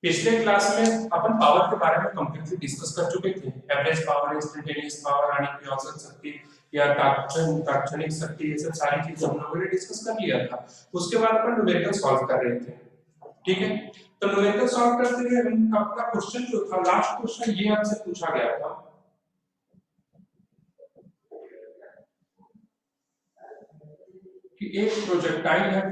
पिछले क्लास में अपन पावर के बारे में कंप्लीटली डिस्कस कर चुके थे। एवरेज पावर, इंस्टेंटेनियस पावर, आने की औसत शक्ति या तात्क्षणिक शक्ति, ये सब सारी चीजें हम लोगों ने डिस्कस कर लिया था। उसके बाद अपन न्यूमेरिकल सॉल्व कर रहे थे, ठीक है। तो न्यूमेरिकल सॉल्व करते हुए हम आपका क्वेश्चन जो था, लास्ट क्वेश्चन ये आपसे पूछा गया था कि एक प्रोजेक्टाइल है,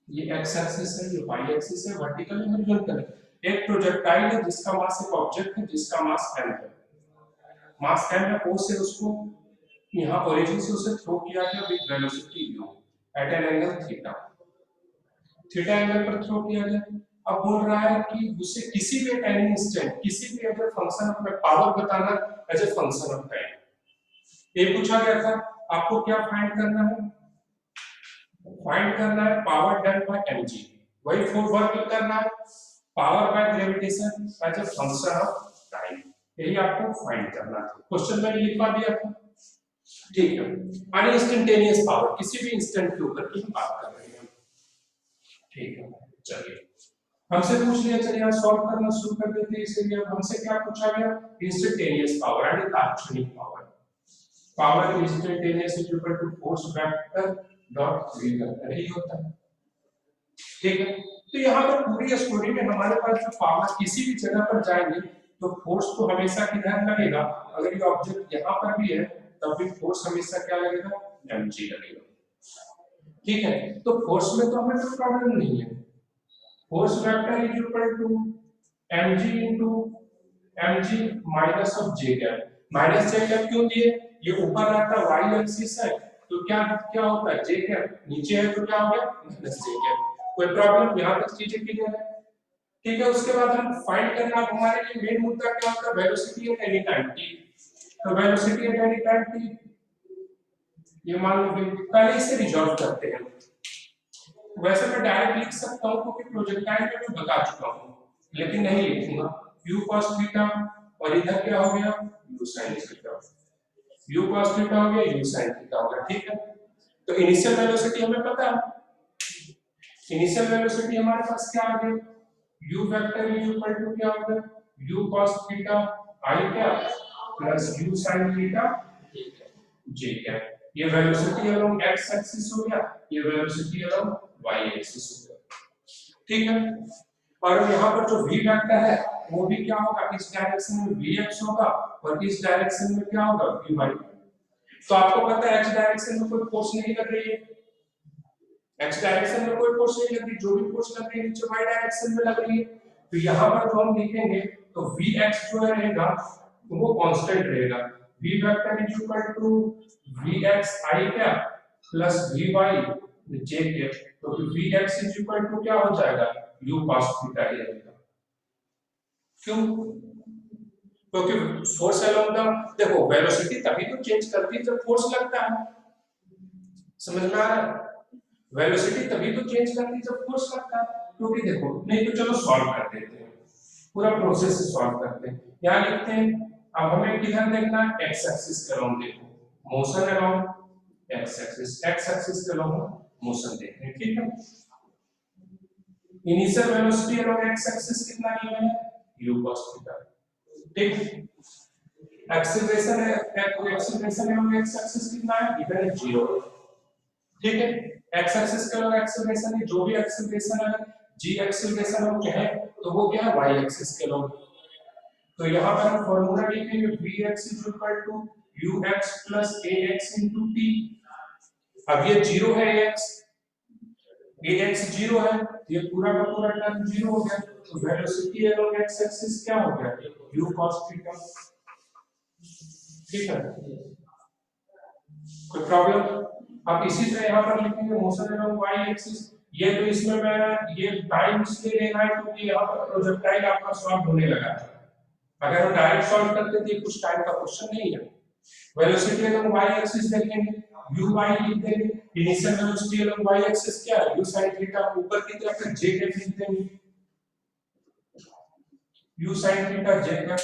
ये एक्स एक्सिस है, ये वाई एक्सिस है, वर्टिकल है, हॉरिजॉन्टल है। एक प्रोजेक्टाइल है जिसका मास एक ऑब्जेक्ट है जिसका मास m है। मास m है, ओ से उसको यहां ओरिजिन से उसे थ्रो किया गया with velocity u at an angle theta. Theta angle पर थ्रो किया गया। अब बोल रहा है कि उसे किसी भी एनी इंस्टेंट किसी भी as a function of power बताना as a function of time. ये पूछा गया था, आपको क्या फाइंड करना है? फाइंड करना है पावर डन बाय mg, वही फोर वर्क करना है, power by gravitation as a function of time, यही आपको फाइंड करना है। क्वेश्चन में लिखवा दिया था, ठीक है। अनइंस्टेंटेनियस पावर, किसी भी इंस्टेंट के ऊपर की बात कर रहे हैं, ठीक है। चलिए हमसे पूछ लिया, चलिए आज सॉल्व करना शुरू कर देते हैं। इसलिए हमसे क्या पूछा गया? इंस्टेंटेनियस पावर यानी तात्क्षणिक power. Power instantaneous is equal to force vector dot vector, यही होता है, ठीक है। तो यहाँ पर पूरी स्टोरी में हमारे पास जो पावर किसी भी जगह पर जाएंगे तो फोर्स तो हमेशा किधर लगेगा? अगर ये ऑब्जेक्ट यहाँ पर भी है तब भी फोर्स हमेशा क्या लगेगा? mg लगेगा, ठीक है। तो फोर्स में तो हमें कोई प्रॉब्लम नहीं है। Force vector is equal to mg into mg minus of j cap. Minus j cap क्यों दिए? ये ऊपर रहता y एक्सिस है तो क्या क्या होता है? j कैप, नीचे है तो क्या हो गया? Minus j cap. कोई प्रॉब्लम? यहां तक चीजें क्लियर है, ठीक है। उसके बाद हम फाइंड करना, हमारे लिए मेन मुद्दा क्या होता है? Velocity at any time t। तो velocity at any time t, ये मान लो पहले इसे रिजॉल्व करते हैं। वैसे मैं डायरेक्ट लिख सकता हूं क्योंकि प्रोजेक्टाइल में मैं बता चुका हूं, लेकिन नहीं लिखूंगा। u cos थीटा और इधर क्या हो गया? u sin theta. u cos theta हो गया, u sin थीटा हो गया, ठीक है। तो इनिशियल वेलोसिटी हमें पता है, इनिशियल वेलोसिटी हमारे पास क्या आ गया? u vector is equal to क्या हो गया? u cos theta i cap plus u sin theta j cap. ये वेलोसिटी अलोंग x एक्सिस हो गया, ये वेलोसिटी अलोंग y एक्सिस हो गया, ठीक है। और यहाँ पर जो v वेक्टर है वो भी क्या होगा? इस डायरेक्शन में vx होगा और इस डायरेक्शन में क्या होगा? vy। तो आपको पता है x डायरेक्शन में कोई फोर्स नहीं लग रही है, x डायरेक्शन में कोई फोर्स नहीं लग रही, जो भी फोर्स लग रही है नीचे y डायरेक्शन में लग रही है। तो यहाँ पर जो हम लिखेंगे तो vx जो रहेगा तो वो कांस्टेंट रहेगा। v vector is equal to vx i cap plus vy j cap. तो vx इज इक्वल टू क्या हो जाएगा? u cos थीटा ही रहेगा। क्यों? क्योंकि फोर्स अलोंग द, देखो वेलोसिटी तभी तो चेंज करती है जब फोर्स लगता है, समझ में आ रहा है? वेलोसिटी तभी तो चेंज करती है जब फोर्स लगता है। क्योंकि देखो, नहीं तो चलो सॉल्व कर देते हैं, पूरा प्रोसेस सॉल्व करते हैं। यहां लिखते हैं, अब हमें किधर देखना है? एक्स एक्सिस के अलोंग देखो, motion along x axis, x axis के अलोंग मोशन देखते हैं, ठीक है। Initial velocity along x axis कितना लिया है? u cos थीटा, ठीक। एक्सीलरेशन है, एक्सीलरेशन अलोंग एक्स एक्सिस कितना है? इधर 0, ठीक है। एक्स एक्सिस के अलोंग एक्सीलरेशन है, जो भी एक्सीलरेशन है g एक्सीलरेशन हम कहें तो वो क्या है? y एक्सिस के अलोंग। तो यहाँ पर हम फॉर्मूला लिखेंगे vx ux plus ax into t। अब ये 0 है ax, ax 0 है, ये पूरा का पूरा टर्म 0 हो गया। तो वेलोसिटी अलोंग x एक्सिस क्या हो गया? u cos थीटा, ठीक है। कोई प्रॉब्लम? अब इसी तरह यहाँ पर लिखेंगे मोशन अलोंग y एक्सिस। ये तो इसमें मैं ये टाइम इसलिए लेना है क्योंकि यहाँ पर प्रोजेक्टाइल आपका सॉल्व होने लगा है। अगर हम डायरेक्ट सॉल्व करते थे कुछ टाइम का क्वेश्चन नहीं है। वेलोसिटी अलोंग y एक्सिस देखेंगे, u y लिख देंगे। Initial velocity along y axis क्या है? u sin थीटा, ऊपर की तरफ j कैप लिख देंगे, u sin theta j cap.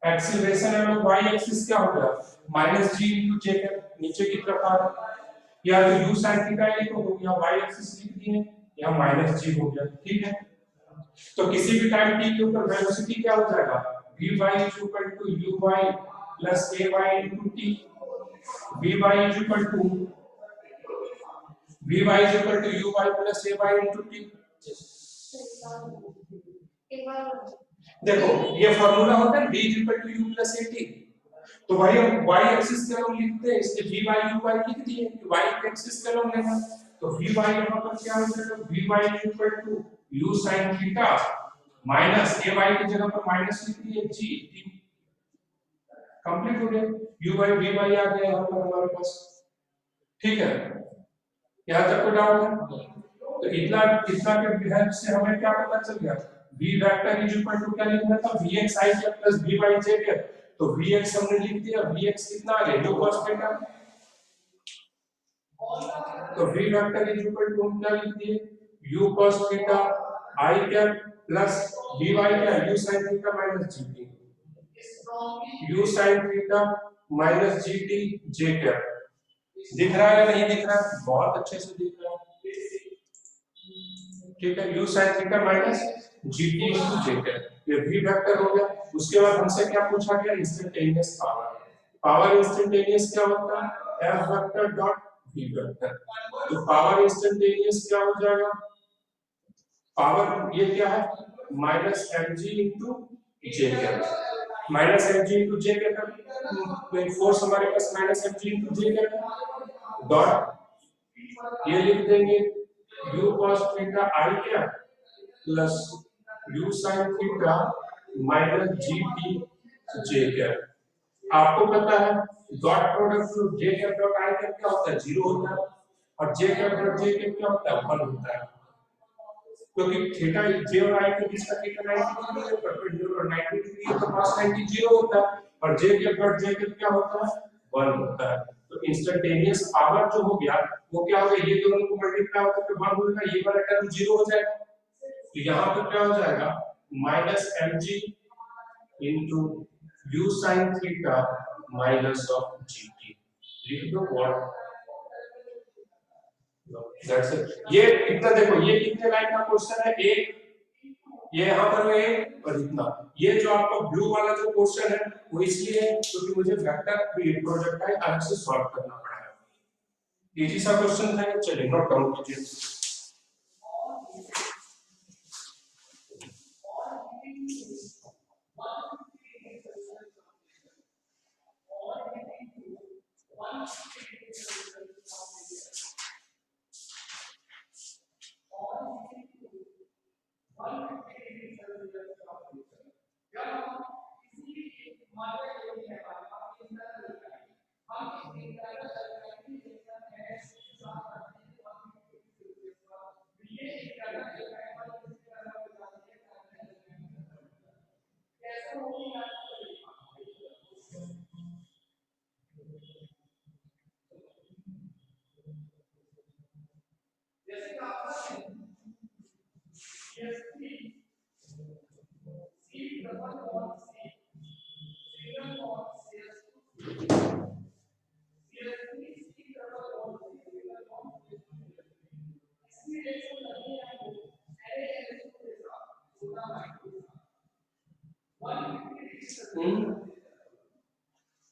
Acceleration along y axis क्या हो गया? Minus g into j cap, नीचे की तरफ आ रहा है। या तो u sin थीटा ये तो हो गया, y एक्सिस लिख दिए, यहाँ माइनस g हो गया, ठीक है। तो किसी भी टाइम t के ऊपर वेलोसिटी क्या हो जाएगा, vy is equal to uy plus ay into t, vy is equal to uy plus ay into t। देखो ये फॉर्मूला होता है v is equal to u plus at, तो भाई हम y एक्सिस के लोग लिखते हैं, इसलिए vy uy लिख दिए कि y के एक्सिस के लोग लेना, तो vy यहां पर क्या हो जाएगा, vy is equal to u sin theta minus ay की जगह पर माइनस लिख दिए g, कंप्लीट हो गया, u by vy आ गया यहां पर हमारे पास। ठीक है, यहां तक कोई डाउट है? तो इतना इतना के हेल्प से हमें क्या पता चल गया, v vector is equal to क्या लिखना था, vx i cap plus vy j cap, तो vx हमने लिख दिया, vx कितना आ गया u cos थीटा, तो v vector is equal to हम क्या लिख दिए, u cos theta i cap plus vy क्या u sin theta minus gt, u sin theta minus gt j cap। दिख रहा है या नहीं दिख रहा है? बहुत अच्छे से दिख रहा है। ठीक है, u sin theta minus gt into j cap, ये v वेक्टर हो गया। उसके बाद हमसे क्या पूछा गया, इंस्टेंटेनियस पावर। पावर इंस्टेंटेनियस क्या होता है, f vector dot v vector, तो पावर इंस्टेंटेनियस क्या हो जाएगा, पावर ये क्या है minus mg into j cap, minus mg into j cap, तो फोर्स हमारे पास minus mg into j cap dot ये लिख देंगे u cos theta i cap plus u sin theta minus gt j cap। आपको पता है dot product j cap dot i cap क्या होता है, जीरो होता है, और j cap dot j cap क्या होता है, 1 होता है, क्योंकि थीटा j और i के बीच का थीटा 90 डिग्री है, परपेंडिकुलर 90 डिग्री है, तो cos 90 जीरो होता है, और j cap dot j cap क्या होता है, 1 होता है। तो इंस्टेंटेनियस पावर जो हो गया वो क्या होगा, ये दोनों को मल्टीप्लाई होकर के 1 होगा, ये वाला टर्म जीरो हो जाएगा, तो यहाँ पर क्या हो जाएगा minus mg into u sin theta minus of gt, लिख दो व्हाट दैट्स इट। ये इतना देखो, ये कितने लाइन का क्वेश्चन है, एक ये यहाँ पर एक और इतना, ये जो आपका ब्लू वाला जो क्वेश्चन है वो इसलिए है क्योंकि मुझे वेक्टर प्रोजेक्टाइल अलग से सॉल्व करना पड़ा है। इजी सा क्वेश्चन था, चलिए नोट डाउन कीजिए।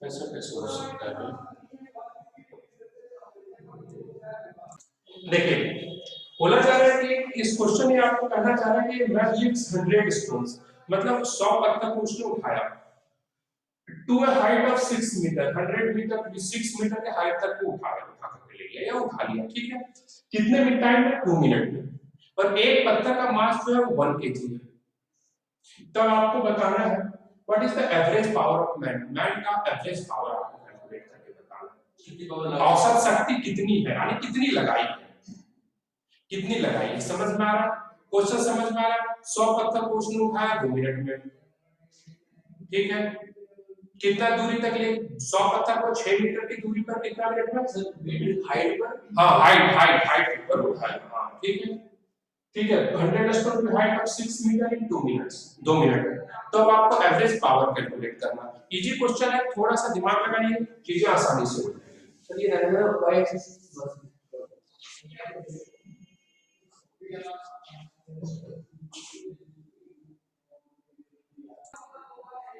ऐसा कैसे हो सकता है? देखिए बोला जा रहा है कि इस क्वेश्चन में आपको कहना चाह रहा है कि मैन लिफ्ट्स 100 स्टोन्स, मतलब 100 पत्थर को उसने उठाया to a height of 6 metre, 100 metre 6 metre के हाइट तक को उठाया, उठा करके ले गया या उठा लिया, ठीक है, कितने मिनट टाइम में, 2 मिनट में, और एक पत्थर का मास जो है 1 केजी है। तो आपको बताना है what is the average power of man, man का एवरेज पावर आपको कैलकुलेट करके बताना है, कितनी पावर, औसत शक्ति कितनी है, यानी कितनी लगाई है, कितनी लगाई है, समझ में आ रहा, क्वेश्चन समझ में आ रहा, 100 पत्थर को उसने उठाया 2 मिनट में, ठीक है, कितना दूरी तक ले, 100 पत्थर को 6 मीटर की दूरी पर कितना मिनट में, हाइट पर, हाँ हाइट पर उठाया, हाँ ठीक है, ठीक है, 100 स्टोन की height of 6 metre in 2 minutes, 2 minute. तो अब आपको एवरेज पावर कैलकुलेट करना, इजी क्वेश्चन है, थोड़ा सा दिमाग लगाइए, चीजें आसानी से हो जाएंगी। चलिए रैंडम y एक्सिस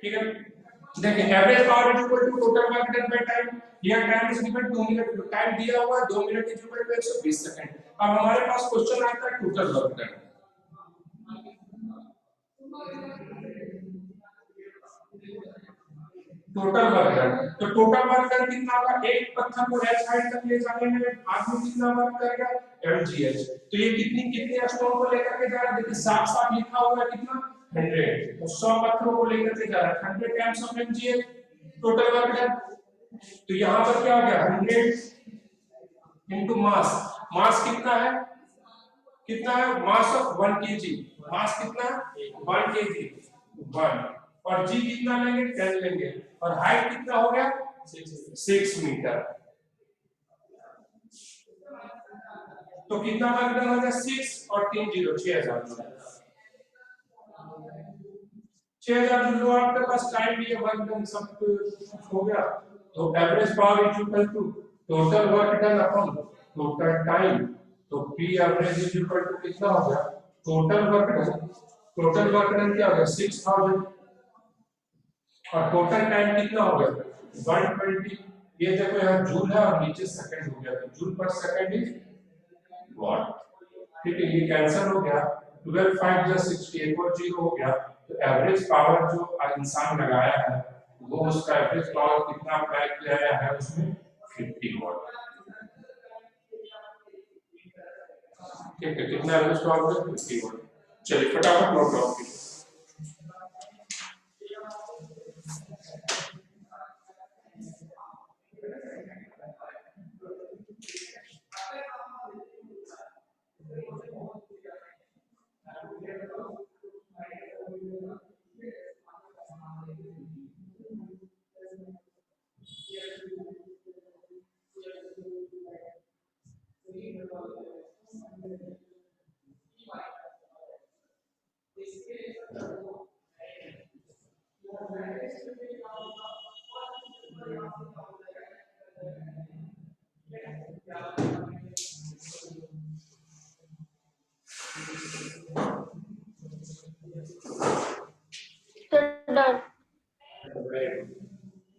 ठीक है, देखिए average power is equal to total work done by time. Here time is given 2 minute, time दिया हुआ है 2 minute is equal to 120 second. अब हमारे पास क्वेश्चन आता है total work done. Total work done, तो टोटल वर्क डन कितना होगा? एक पत्थर को लेफ्ट साइड तक ले जाने में आदमी कितना वर्क करेगा? mgh। तो ये कितने स्टोन को लेकर के जा रहा है? देखिए साफ साफ लिखा हुआ है कितना? 100। तो 100 पत्थरों को लेकर के जा रहा है, 100 times of mgh total work done. तो यहाँ पर क्या हो गया? 100 इनटू मास। मास कितना है? कितना है? Mass of 1 KG. मास कितना है? 1 केजी 1। और जी कितना लेंगे? 10 लेंगे। और हाइट कितना हो गया? 6 मीटर। तो कितना वर्क डन हो गया? 6 और 3 जीरो 6000। 6000 जो आपके पास टाइम भी है, वर्क डन सब हो गया। तो average power is equal to total work done upon total time. तो P average is equal to कितना हो गया? Total work done, total work done क्या हो गया? 6000। और टोटल टाइम कितना हो गया? 120। ये देखो यहाँ जूल है और नीचे सेकंड हो गया, तो जूल पर सेकंड इज वॉट। ठीक है, ये कैंसिल हो गया। 12 5 जा 60, एक और जीरो हो गया। तो एवरेज पावर जो इंसान लगाया है वो उसका एवरेज पावर कितना अप्लाई किया गया है उसमें? 50 वॉट। ठीक है, कितना एवरेज पावर है? 50 वॉट। चलिए फटाफट नोट डाउन कीजिए।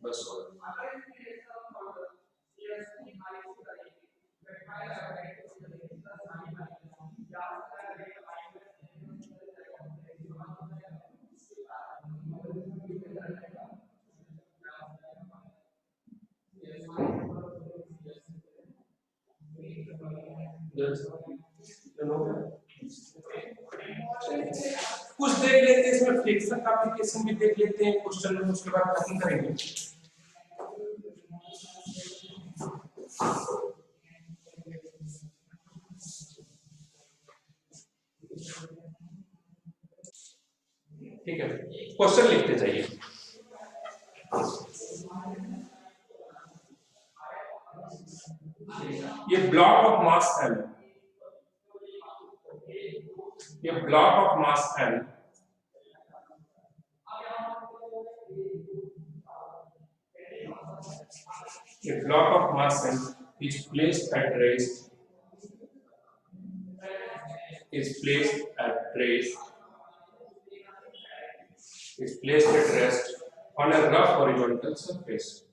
बस कुछ देख लेते हैं, इसमें फ्रिक्शन का एप्लीकेशन भी देख लेते हैं क्वेश्चन में, उसके बाद खत्म करेंगे। ठीक है, क्वेश्चन लिखते जाइए। ये ब्लॉक ऑफ मास एल, ये block of mass L a block of mass m is placed at rest, is placed at rest, is placed at rest on a rough horizontal surface.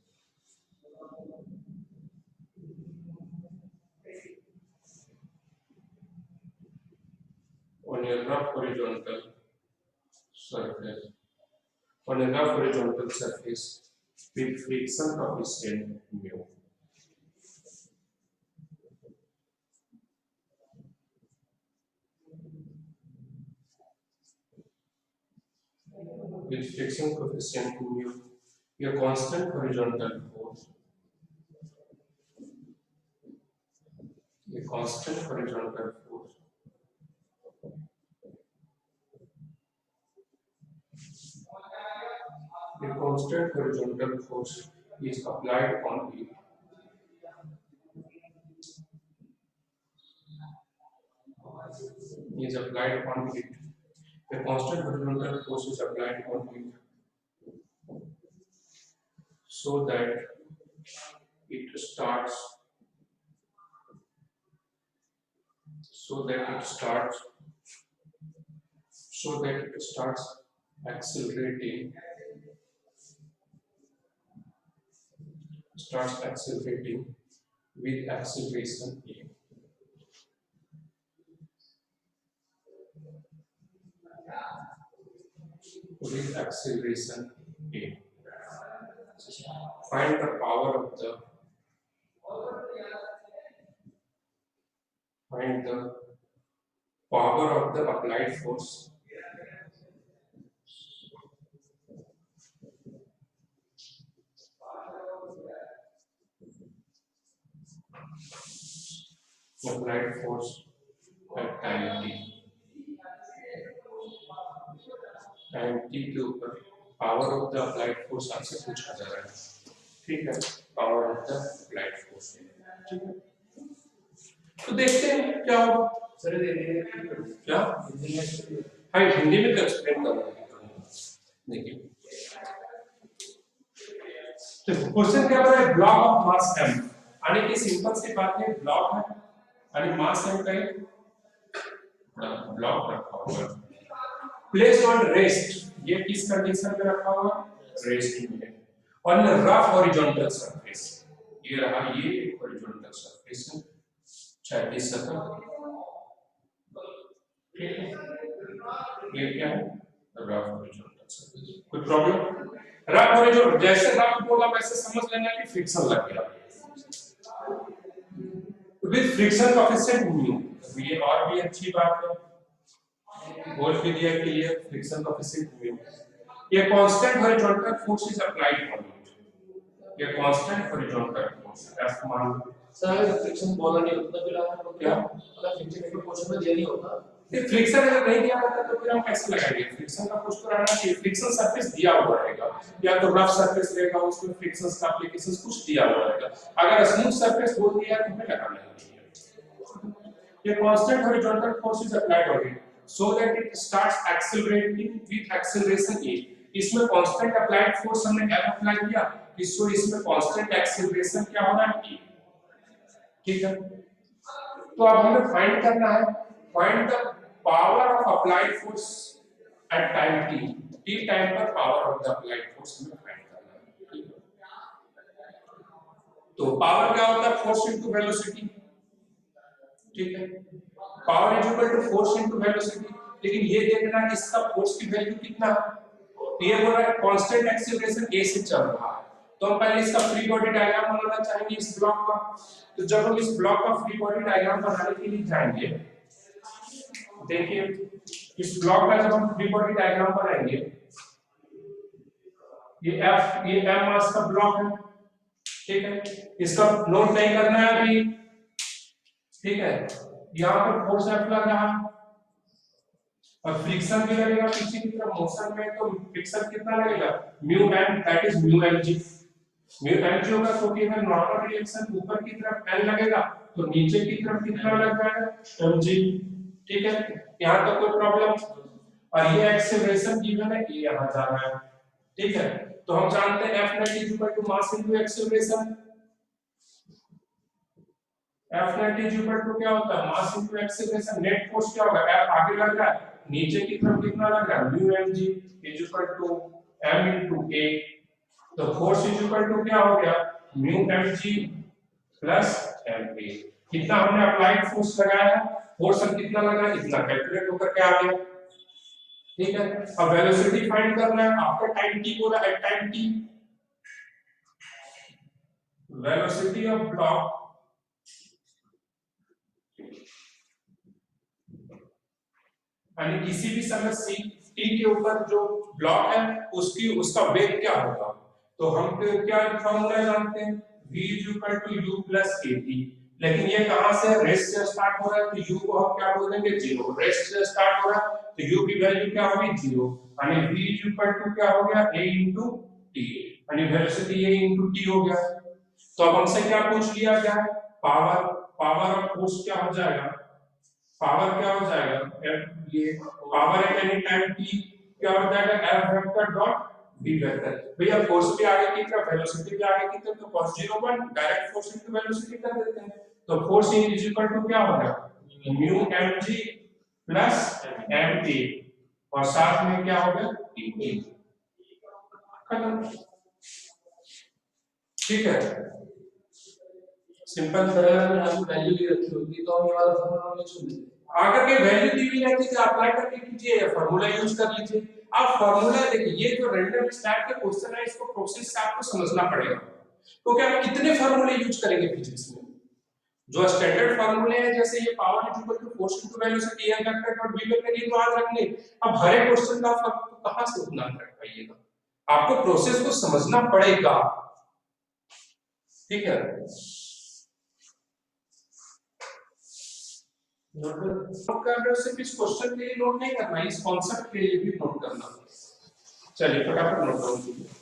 On a rough horizontal surface. On a rough horizontal surface with friction coefficient mu. With friction coefficient mu, a constant horizontal force, a constant horizontal force a constant horizontal force is applied on it. Is applied on it. A constant horizontal force is applied on it so that it starts so that it starts accelerating starts accelerating with acceleration A. With acceleration A. Find the power of the applied force at time t के ऊपर power of the applied force आपसे पूछा जा रहा है, ठीक है, power of the applied force, ठीक है। तो देखते हैं क्या होगा। सर क्या हाँ हिंदी में तो एक्सप्लेन करूंगा। देखिए तो क्वेश्चन क्या बना है, ब्लॉक ऑफ मास m, यानी कि सिंपल सी बात है, ब्लॉक है यानी मास m का ब्लॉक रखा हुआ है, प्लेस्ड ऑन रेस्ट, ये किस कंडीशन में रखा हुआ, रेस्ट में, ऑन रफ हॉरिजॉन्टल सरफेस, ये रहा ये हॉरिजॉन्टल सरफेस है, क्षैतिज सतह, ठीक है, ये क्या है, रफ हॉरिजॉन्टल सरफेस। कोई प्रॉब्लम, रफ हॉरिजॉन्टल जैसे रफ बोला वैसे समझ लेना कि फ्रिक्शन लग गया विद फ्रिक्शन कोएफिशिएंट म्यू, ये और भी अच्छी बात है, बोल भी दिया क्लियर, फ्रिक्शन कोएफिशिएंट म्यू, ये constant horizontal force is applied on it, ये कांस्टेंट हॉरिजॉन्टल फोर्स एफ मान सर फ्रिक्शन बोला नहीं होता फिर आप क्या मतलब फ्रिक्शन एक क्वेश्चन में दिया नहीं होता, ये फ्रिक्शन अगर नहीं दिया रहता तो फिर हम कैसे लगाएंगे, फ्रिक्शन का कुछ तो रहना चाहिए, फ्रिक्शन सरफेस दिया हुआ रहेगा या तो रफ सरफेस रहेगा उसमें फ्रिक्शन का एप्लीकेशंस कुछ दिया हुआ रहेगा, अगर स्मूथ सरफेस बोल दिया तो हमें लगाना है। ये constant horizontal force is applied on it so that it starts accelerating with acceleration A, इसमें कांस्टेंट अप्लाइड फोर्स हमने F अप्लाई किया, इसमें कांस्टेंट एक्सेलरेशन क्या हो रहा है, ठीक है। तो अब हमें फाइंड करना है, find the power of applied force at time t time पर power of the applied force हमें फाइंड करना है, ठीक है। तो पावर क्या होता है, फोर्स इनटू वेलोसिटी, ठीक है, power is equal to force into velocity, लेकिन ये देखना इसका फोर्स की वैल्यू कितना, ये बोल रहा है कांस्टेंट एक्सीलरेशन a से चल रहा है, तो हम पहले इसका फ्री बॉडी डायग्राम बनाना चाहेंगे इस ब्लॉक का, तो जब हम इस ब्लॉक का फ्री बॉडी डायग्राम बनाने के लिए जाएंगे, देखिए इस ब्लॉक का जब हम फ्री बॉडी डायग्राम बनाएंगे, ये m मास का ब्लॉक है, ठीक है, इसका नोट नहीं करना है अभी, ठीक है, यहाँ पर फोर्स F लग रहा है और फ्रिक्शन भी लगेगा पीछे की तरफ मोशन में, तो फ्रिक्शन कितना लगेगा, mu m, that is mu mg, mu mg होगा, क्योंकि अगर नॉर्मल रिएक्शन ऊपर की तरफ n लगेगा तो नीचे की तरफ कितना लग रहा है mg, ठीक है, यहाँ तक कोई प्रॉब्लम, और ये एक्सेलरेशन गिवन है, ये यहाँ जा रहा है, ठीक है, तो हम जानते हैं F net is equal to mass into acceleration, F net is equal to क्या होता है, mass into acceleration, net force क्या होगा, F आगे लग रहा है, नीचे की तरफ कितना लग रहा है, mu mg is equal to m into a, तो फोर्स इज इक्वल टू क्या हो गया, म्यू mg प्लस ma, कितना हमने अप्लाइड फोर्स लगाया है, फोर्स हम कितना लगा इतना कैलकुलेट होकर के आ गया, ठीक है। अब वेलोसिटी फाइंड करना है आफ्टर टाइम t बोला, at time t velocity of block यानी किसी भी समय t के ऊपर जो ब्लॉक है उसका वेग क्या होगा, तो हम क्या फॉर्मूला जानते हैं, v u + at, लेकिन ये कहां से रेस्ट से स्टार्ट हो रहा है, तो u को हम क्या बोल देंगे, 0, रेस्ट से स्टार्ट हो रहा है तो u की वैल्यू क्या होगी, 0, यानी v क्या हो गया, a * t, यानी वेलोसिटी a * t हो गया। तो अब हमसे क्या पूछ लिया गया है, पावर ऑफ फोर्स क्या हो जाएगा, पावर क्या हो जाएगा, ये power at any time t क्या हो जाएगा, f vector dot v vector, भैया फोर्स भी आगे की तरफ वेलोसिटी भी आगे की तरफ, तो cos 0 1 direct force into velocity कर देते हैं, तो फोर्स इज इक्वल टू क्या होगा, म्यू mg प्लस ma, और साथ में क्या होगा, t, खत्म, ठीक है, सिंपल। अगर हमने यहाँ पे वैल्यू भी रखी होगी तो हम ये वाला फॉर्मूला नहीं चुन लेते। अगर कोई वैल्यू दी हुई रहती है अप्लाई करके कीजिए या फार्मूला यूज कर लीजिए। आप फार्मूला देखिए, ये जो रैंडम स्टैक के क्वेश्चन है इसको प्रोसेस से आपको समझना पड़ेगा, क्योंकि आप कितने फार्मूले यूज करेंगे फिजिक्स में। जो स्टैंडर्ड फार्मूले हैं जैसे ये power equal to force into velocity A vector dot B vector, ये तो याद रखने। अब हर एक क्वेश्चन का आप कहां से उतना रख पाइएगा, आपको प्रोसेस को समझना पड़ेगा। ठीक है, नोट कर रहे हो, सिर्फ इस क्वेश्चन के लिए नोट नहीं करना, इस कॉन्सेप्ट के लिए भी नोट करना। चलिए फटाफट नोट डाउन कीजिए।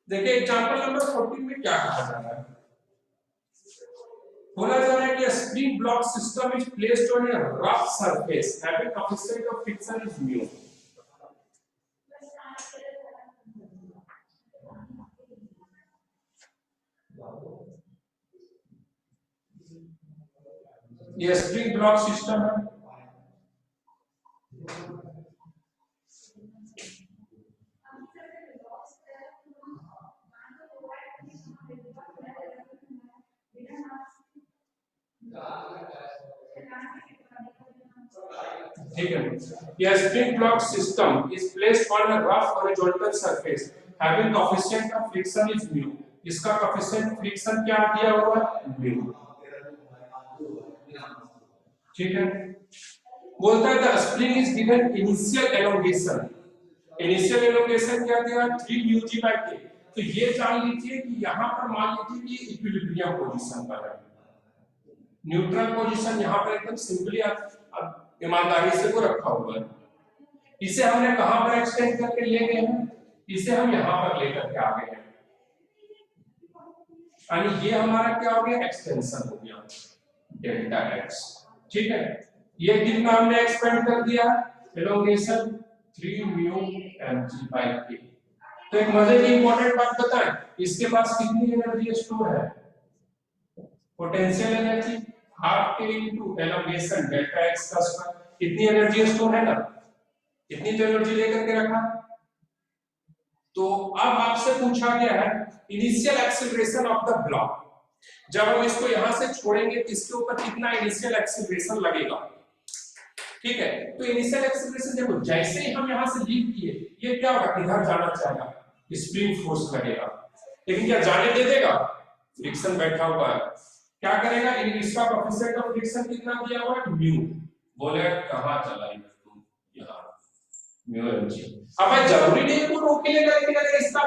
देखिए एग्जांपल नंबर 14 में क्या कहा जा रहा है, बोला जा रहा है कि spring block system is placed on A rough surface having coefficient of friction is mu. ये स्प्रिंग ब्लॉक सिस्टम है, ठीक है। यह spring block system is placed on a rough horizontal surface having coefficient of friction is mu. इसका coefficient friction क्या दिया हुआ है, म्यू। ठीक है, बोलता है the spring is given initial elongation. Initial elongation क्या दिया, 3 म्यू जी बाय के। तो ये जान लीजिए कि यहां पर मान लीजिए कि इक्विलिब्रियम पोजीशन पर है, न्यूट्रल पोजीशन यहां पर एकदम सिंपली अब ईमानदारी से वो रखा हुआ है। इसे हमने कहां पर एक्सटेंड करके ले गए हैं, इसे हम यहां पर लेकर के आ गए हैं, यानी ये हमारा क्या हो गया, एक्सटेंशन हो गया डेल्टा एक्स। ठीक है, ये कितना हमने एक्सपेंड कर दिया, elongation 3 mu mg by k। तो एक मजे की इंपॉर्टेंट बात बताएं, इसके पास कितनी एनर्जी स्टोर है, potential energy half k into elongation delta x का स्क्वायर। इतनी एनर्जी स्टोर है ना, इतनी तो एनर्जी लेकर के रखा। तो अब आपसे पूछा गया है initial acceleration of the block, जब हम इसको यहां से छोड़ेंगे तो इसके ऊपर कितना इनिशियल एक्सीलरेशन लगेगा। ठीक है, तो इनिशियल एक्सेलरेशन देखो जैसे ही हम यहाँ से लीव किए ये क्या होगा, इधर जाना चाहेगा, स्प्रिंग फोर्स लगेगा, लेकिन क्या जाने दे देगा, फ्रिक्शन बैठा हुआ है, क्या करेगा, इसका कोएफिशिएंट ऑफ फ्रिक्शन कितना दिया हुआ है, म्यू, बोलेगा कहां चला तुम, यहाँ म्यू mg। अब भाई जरूरी नहीं है वो रोक के लेगा, लेकिन अगर इसका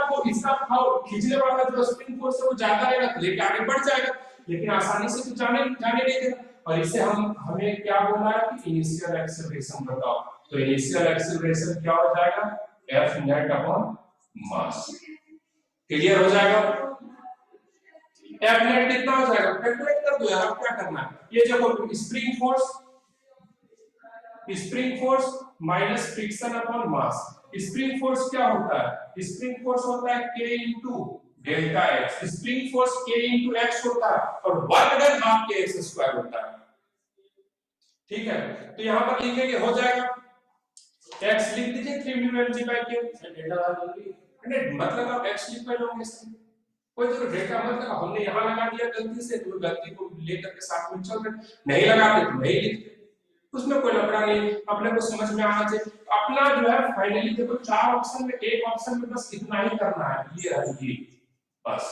खींचने वाला जो स्प्रिंग फोर्स है वो ज्यादा रहेगा तो लेके आगे बढ़ जाएगा, लेकिन आसानी से तो जाने नहीं देगा। और इसे हमें क्या बोलना है कि इनिशियल एक्सेलरेशन बताओ, तो इनिशियल एक्सेलरेशन क्या हो जाएगा, F net upon mass. Clear हो जाएगा, F नेट कितना हो जाएगा, कैलकुलेट कर दो यार, अब क्या करना है, ये देखो spring force minus friction upon mass. Spring force क्या होता है, स्प्रिंग फोर्स होता है K into delta x, spring force K into x होता है और वर्क डन हाफ के x स्क्वायर होता है। ठीक है, तो यहां पर लिखेंगे, हो जाएगा x लिख दीजिए 3 mu mg by k, delta लगा देंगे, मतलब आप x लिख पे लोगे इसमें कोई तो डेल्टा मतलब हमने यहां लगा दिया गलती से, तो गलती को लेकर के साथ में चल रहे, नहीं लगाते तो नहीं लिखते, उसमें कोई लफड़ा नहीं, अपने को समझ में आना चाहिए। अपना जो है फाइनली देखो 4 ऑप्शन में एक ऑप्शन में बस इतना ही करना है, ये है बस,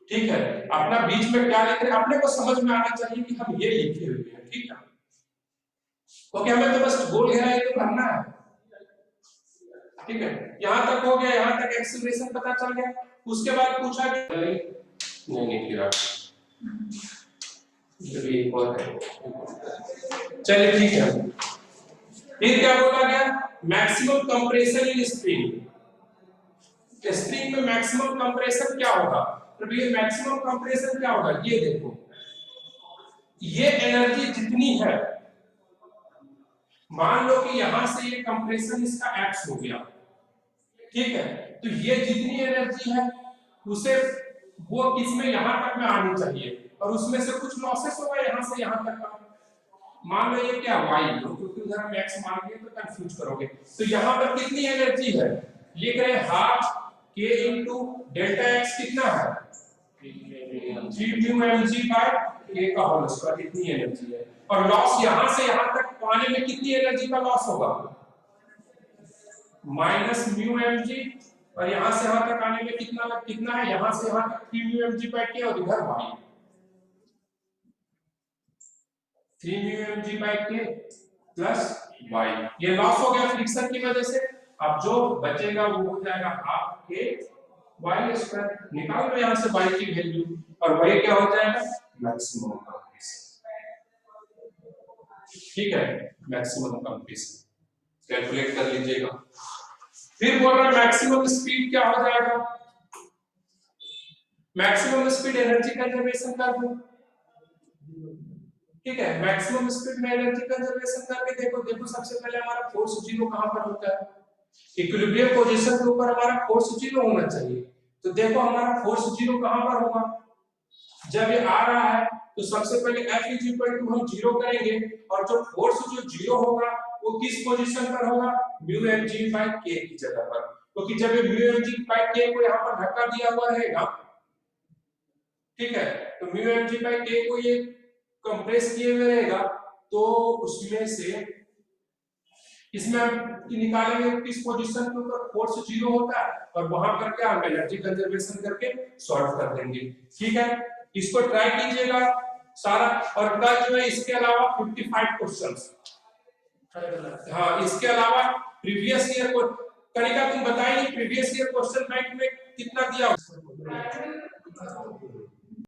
ठीक है, अपना बीच में क्या लिख रहे हैं अपने को समझ में आना चाहिए कि हम ये लिखे हुए हैं, ठीक है, ओके, हमें तो बस गोल घेरा ये तो करना है, ठीक है, यहां तक हो गया, यहां तक एक्सेलरेशन पता चल गया, उसके बाद पूछा कि नहीं गिरा, एक और है, चलिए ठीक है, फिर क्या बोला गया, maximum compression in spring, spring में मैक्सिमम कंप्रेशन क्या होगा, तो ये मैक्सिमम कंप्रेशन क्या होगा, ये देखो, ये एनर्जी जितनी है, मान लो कि यहां से ये कंप्रेशन इसका x हो गया, ठीक है, तो ये जितनी एनर्जी है उसे वो किसमें यहां तक में आनी चाहिए, और उसमें से कुछ लॉसेस होगा यहां से यहां तक का, मान लो ये क्या y लो, क्योंकि उधर हम x मान लिए तो कंफ्यूज करोगे, तो यहां पर कितनी एनर्जी है, लिख रहे हैं half k into delta x कितना है 3 म्यू mg बाय k का होल स्क्वायर, इतनी एनर्जी है, और लॉस यहां से यहां तक पाने में कितनी एनर्जी का लॉस होगा, माइनस म्यू mg, और यहां से यहां तक आने में कितना है, यहां से यहां तक 3 म्यू mg बाय k और इधर y 3 mu mg by k plus y, ये लॉस हो गया फ्रिक्शन की वजह से, अब जो बचेगा वो हो जाएगा हाफ k y स्क्वायर, निकाल लो यहां से y की वैल्यू, और y क्या हो जाएगा, मैक्सिमम कंप्रेशन, ठीक है, मैक्सिमम कंप्रेशन कैलकुलेट कर लीजिएगा। फिर बोल रहा है मैक्सिमम स्पीड क्या हो जाएगा, मैक्सिमम स्पीड एनर्जी कंजर्वेशन कर दो, ठीक है, मैक्सिमम स्पीड में एनर्जी कंजर्वेशन करके देखो सबसे पहले हमारा फोर्स जीरो कहां पर होता है, इक्विलिब्रियम पोजीशन के ऊपर हमारा फोर्स जीरो होना चाहिए, तो देखो हमारा फोर्स जीरो कहां पर होगा, जब ये आ रहा है तो सबसे पहले F हम जीरो करेंगे, और जो फोर्स जो जीरो होगा वो किस पोजीशन पर होगा, म्यू mg बाय k की जगह पर, क्योंकि जब ये म्यू mg बाय k को यहां पर धक्का दिया हुआ रहेगा, ठीक है, तो म्यू mg बाय k को ये कंप्रेस किए हुए रहेगा, तो उसमें से इसमें हम निकालेंगे किस पोजीशन के ऊपर फोर्स जीरो होता है, और वहां पर क्या हम एनर्जी कंजर्वेशन करके सॉल्व कर देंगे, ठीक है, इसको ट्राई कीजिएगा सारा, और कल जो है इसके अलावा 55 क्वेश्चंस, हाँ इसके अलावा प्रीवियस ईयर को कनिका तुम बताइए प्रीवियस ईयर क्वेश्चन बैंक में कितना दिया